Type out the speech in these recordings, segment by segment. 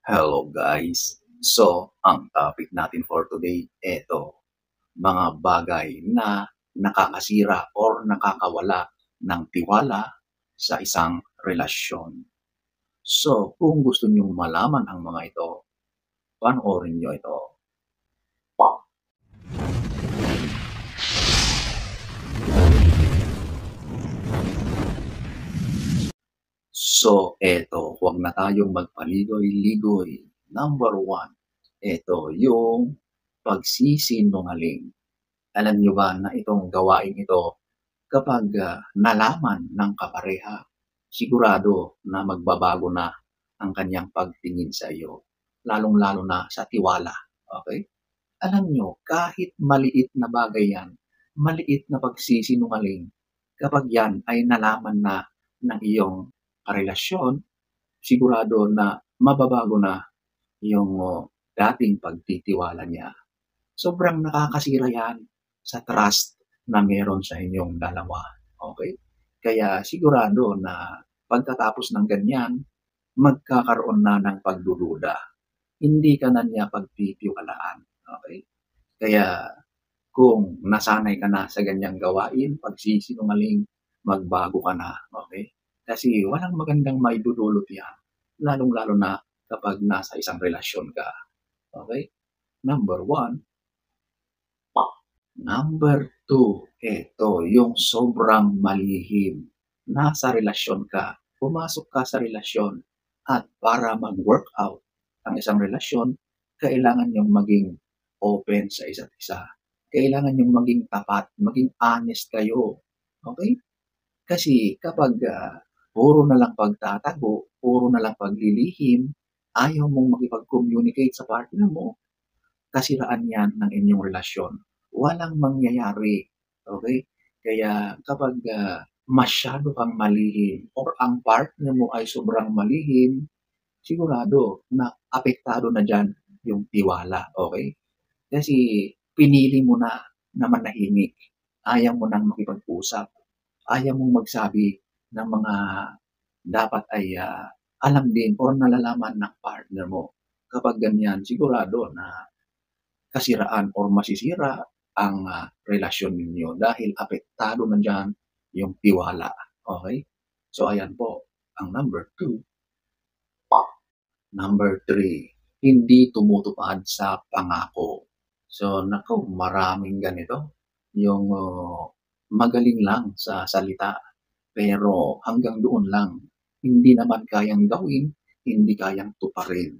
Hello guys. So, ang topic natin for today, eto, mga bagay na nakakasira or nakakawala ng tiwala sa isang relasyon. So, kung gusto niyong malaman ang mga ito, panoorin niyo ito. So, eto, huwag na tayong magpaligoy-ligoy. Number one, eto, yung pagsisinungaling. Alam niyo ba na itong gawain ito kapag nalaman ng kapareha, sigurado na magbabago na ang kanyang pagtingin sa iyo, lalong-lalo na sa tiwala. Okay? Alam niyo, kahit maliit na bagay yan, maliit na pagsisinungaling, kapag yan ay nalaman na ng iyong karelasyon, sigurado na mababago na yung dating pagtitiwala niya. Sobrang nakakasira yan sa trust na meron sa inyong dalawa. Okay? Kaya sigurado na pagkatapos ng ganyan, magkakaroon na ng pagdududa. Hindi ka na niya pagtitiwalaan. Okay? Kaya kung nasanay ka na sa ganyang gawain, pagsisinungaling, magbago ka na. Okay? Kasi walang magandang maidudulot yan. Lalong-lalo na kapag nasa isang relasyon ka. Okay? Number one. Number two, eto, yung sobrang malihim. Nasa relasyon ka, pumasok ka sa relasyon at para mag-work out ang isang relasyon, kailangan yung maging open sa isa't isa. Kailangan yung maging tapat, maging honest kayo. Okay? Kasi kapag puro na lang pagtatago, puro na lang paglilihim, ayaw mong makipag-communicate sa partner mo, kasiraan yan ng inyong relasyon. Walang mangyayari. Okay? Kaya kapag masyado kang malihim or ang partner mo ay sobrang malihim, sigurado na apektado na dyan yung tiwala. Okay? Kasi pinili mo na manahimik. Ayaw mo nang makipag-usap. Ayaw mong magsabi ng mga dapat ay alam din or nalalaman ng partner mo. Kapag ganyan, sigurado na kasiraan or masisira ang relasyon ninyo dahil apektado na dyan yung tiwala. Okay? So, ayan po, ang number two. Number three, hindi tumutupad sa pangako. So, naku, maraming ganito. Yung magaling lang sa salita, pero hanggang doon lang. Hindi naman kayang gawin, hindi kayang tuparin.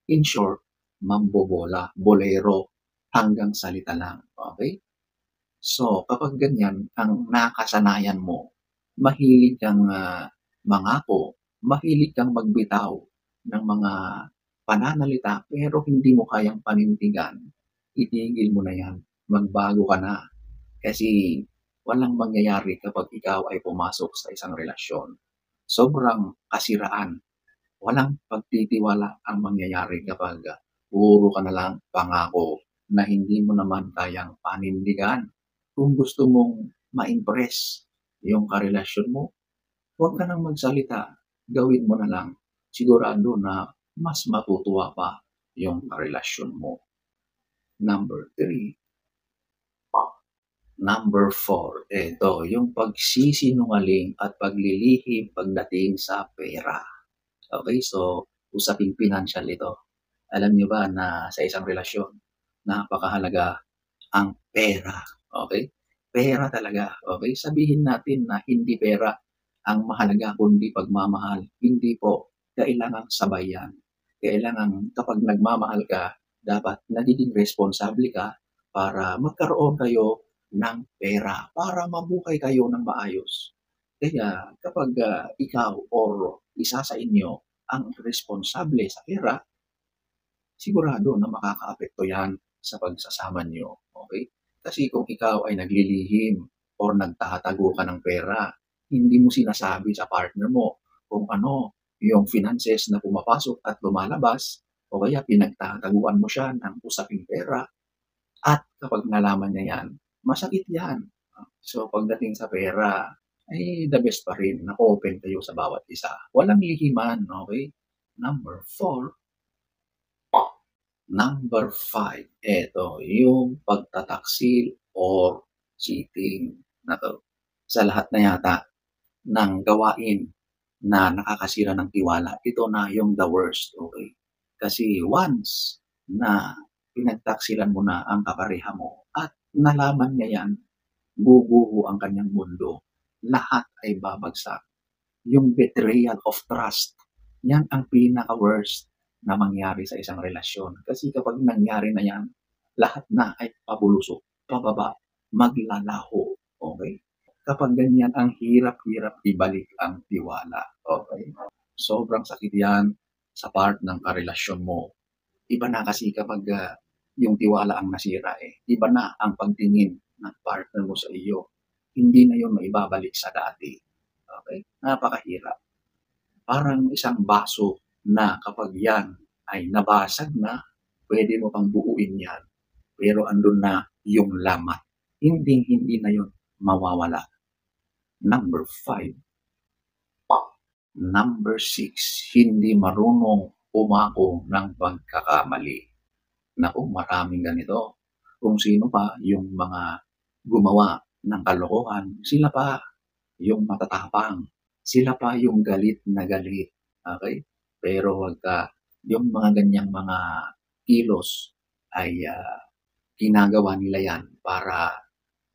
In short, mambobola, bolero, hanggang salita lang. Okay? So, kapag ganyan, ang nakasanayan mo, mahilig kang mangako, mahilig kang magbitaw ng mga pananalita, pero hindi mo kayang panindigan, itigil mo na yan. Magbago ka na. Kasi walang mangyayari kapag ikaw ay pumasok sa isang relasyon. Sobrang kasiraan, walang pagtitiwala ang mangyayari kapag puro ka na lang pangako na hindi mo naman kayang panindigan. Kung gusto mong ma-impress yung karelasyon mo, huwag ka nang magsalita. Gawin mo na lang. Sigurado na mas matutuwa pa yung karelasyon mo. Number three. Number four, ito, yung pagsisinungaling at paglilihim pagdating sa pera. Okay, so usaping financial ito. Alam niyo ba na sa isang relasyon, napakahalaga ang pera. Okay? Pera talaga. Okay? Sabihin natin na hindi pera ang mahalaga kundi pagmamahal. Hindi po. Kailangan sabay yan. Kailangan kapag nagmamahal ka, dapat nagiging responsable ka para magkaroon kayo ng pera, para mabuhay kayo ng maayos. Kaya kapag ikaw or isa sa inyo ang responsable sa pera, sigurado na makakaapekto yan sa pagsasama niyo. Okay? Kasi kung ikaw ay naglilihim or nagtatago ka ng pera, hindi mo sinasabi sa partner mo kung ano yung finances na pumapasok at lumalabas o kaya pinagtataguan mo siya ng usaping pera at kapag nalaman niya yan, masakit yan. So pagdating sa pera, ay the best pa rin na open kayo sa bawat isa. Walang lihiman, okay? Number four, Number 5, eto yung pagtataksil or cheating. Naku, sa lahat na yata ng gawain na nakakasira ng tiwala, ito na yung the worst, okay? Kasi once na pinagtaksilan mo na ang kapareha mo at nalaman niya yan, guguho ang kanyang mundo, lahat ay babagsak. Yung betrayal of trust, yan ang pinaka-worst na mangyari sa isang relasyon. Kasi kapag nangyari na yan, lahat na ay pabulusok, pababa, maglalaho. Okay? Kapag ganyan, ang hirap-hirap ibalik ang tiwala. Okay? Sobrang sakit yan sa part ng karelasyon mo. Iba na kasi kapag yung tiwala ang nasira eh. Iba na ang pagtingin ng partner mo sa iyo. Hindi na yun maibabalik sa dati. Okay? Napakahirap. Parang isang baso na kapag yan ay nabasag na, pwede mo pang buuin yan. Pero andun na yung lamat. Hindi na yun mawawala. Number 5. Number 6, hindi marunong umako ng pagkakamali. Naku, maraming ganito. Kung sino pa yung mga gumawa ng kalokohan, sila pa yung matatapang. Sila pa yung galit na galit. Okay? Pero wag ka, yung mga ganyang mga kilos ay ginagawa nila yan para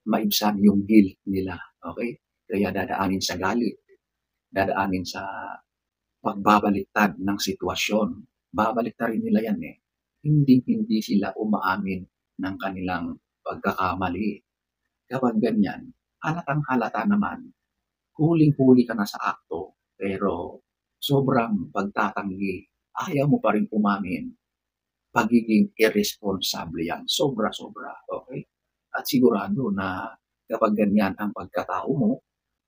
maibsan yung guilt nila. Okay? Kaya dadaanin sa galit, dadaanin sa pagbabaliktad ng sitwasyon. Babaliktarin nila yan eh. Hindi sila umaamin ng kanilang pagkakamali. Kapag ganyan, halatang halata naman, huling-huli ka na sa akto, pero sobrang pagtatanggi, ayaw mo pa rin umamin, pagiging irresponsible yan. Sobra-sobra. Okay? At sigurado na kapag ganyan ang pagkatao mo,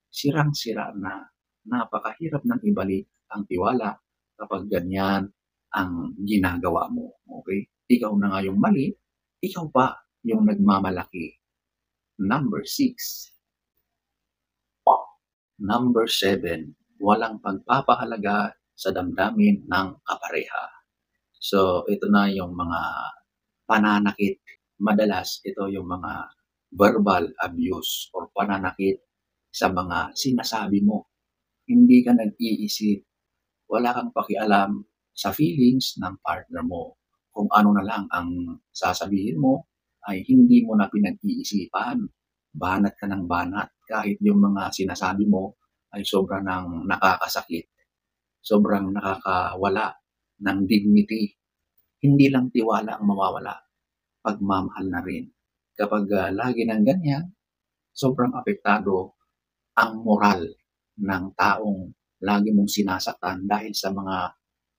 sirang-sira na, napakahirap nang ibalik ang tiwala kapag ganyan ang ginagawa mo. Okay? Ikaw na nga yung mali, ikaw pa yung nagmamalaki. Number 6. Number 7, walang pagpapahalaga sa damdamin ng kapareha. So, ito na yung mga pananakit. Madalas, ito yung mga verbal abuse or pananakit sa mga sinasabi mo. Hindi ka nag-iisip, wala kang pakialam sa feelings ng partner mo. Kung ano na lang ang sasabihin mo, ay hindi mo na pinag-iisipan. Banat ka ng banat kahit yung mga sinasabi mo ay sobrang nang nakakasakit, sobrang nakakawala ng dignity. Hindi lang tiwala ang mawawala, pagmamahal na rin. Kapag lagi ng ganyan, sobrang apektado ang moral ng taong lagi mong sinasaktan dahil sa mga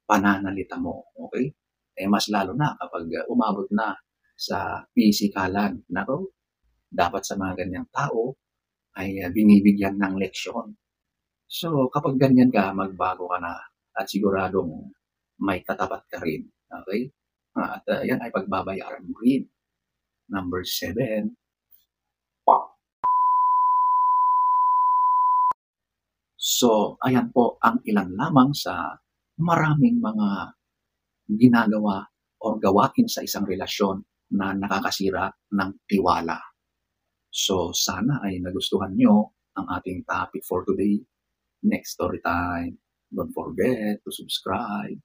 pananalita mo. Okay? Eh mas lalo na kapag umabot na sa pisikalan. Nako, dapat sa mga ganyang tao ay binibigyan ng leksyon. So kapag ganyan ka, magbago ka na at siguradong may katapat ka rin. Okay? At yan ay pagbabayaran mo rin. Number 7. So, ayan po ang ilan lamang sa maraming mga ginagawa o gawain sa isang relasyon na nakakasira ng tiwala. So, sana ay nagustuhan nyo ang ating topic for today. Next story time. Don't forget to subscribe.